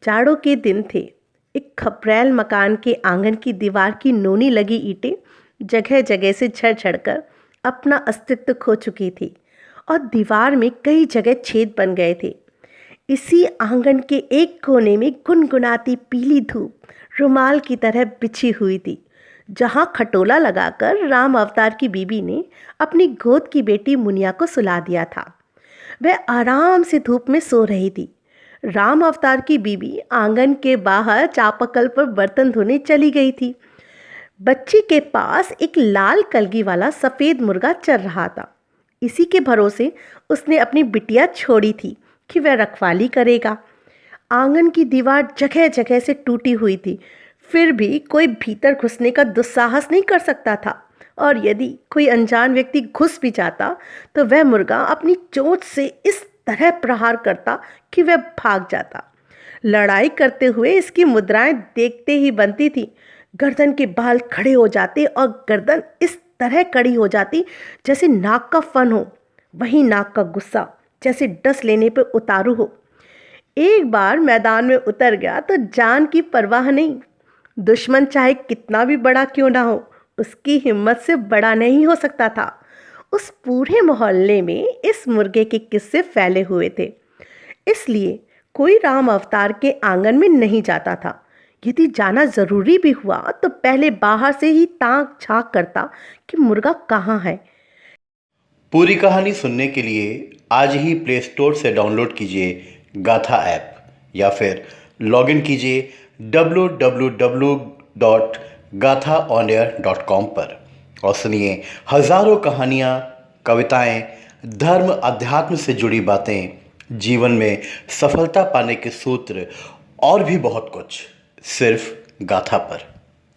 जाड़ों के दिन थे। एक खपरैल मकान के आंगन की दीवार की नोनी लगी ईंटें जगह जगह से झड़ कर अपना अस्तित्व खो चुकी थी और दीवार में कई जगह छेद बन गए थे। इसी आंगन के एक कोने में गुनगुनाती पीली धूप रुमाल की तरह बिछी हुई थी, जहां खटोला लगाकर राम अवतार की बीबी ने अपनी गोद की बेटी मुनिया को सुला दिया था। वह आराम से धूप में सो रही थी। राम अवतार की बीबी आंगन के बाहर चापाकल पर बर्तन धोने चली गई थी। बच्ची के पास एक लाल कलगी वाला सफ़ेद मुर्गा चल रहा था। इसी के भरोसे उसने अपनी बिटिया छोड़ी थी कि वह रखवाली करेगा। आंगन की दीवार जगह जगह से टूटी हुई थी, फिर भी कोई भीतर घुसने का दुस्साहस नहीं कर सकता था, और यदि कोई अनजान व्यक्ति घुस भी जाता तो वह मुर्गा अपनी चोंच से इस तरह प्रहार करता कि वह भाग जाता। लड़ाई करते हुए इसकी मुद्राएं देखते ही बनती थी। गर्दन के बाल खड़े हो जाते और गर्दन इस तरह कड़ी हो जाती जैसे नाक का फन हो, वही नाक का गुस्सा जैसे डस लेने पर उतारू हो। एक बार मैदान में उतर गया तो जान की परवाह नहीं। दुश्मन चाहे कितना भी बड़ा क्यों ना हो, उसकी हिम्मत से बड़ा नहीं हो सकता था। उस पूरे मोहल्ले में इस मुर्गे के किस्से फैले हुए थे, इसलिए कोई राम अवतार के आंगन में नहीं जाता था। यदि जाना जरूरी भी हुआ तो पहले बाहर से ही ताक झांक करता कि मुर्गा कहाँ है। पूरी कहानी सुनने के लिए आज ही प्ले स्टोर से डाउनलोड कीजिए गाथा ऐप या फिर लॉगिन कीजिए www.gathaonair.com पर और सुनिए हजारों कहानियाँ, कविताएं, धर्म अध्यात्म से जुड़ी बातें, जीवन में सफलता पाने के सूत्र और भी बहुत कुछ सिर्फ गाथा पर।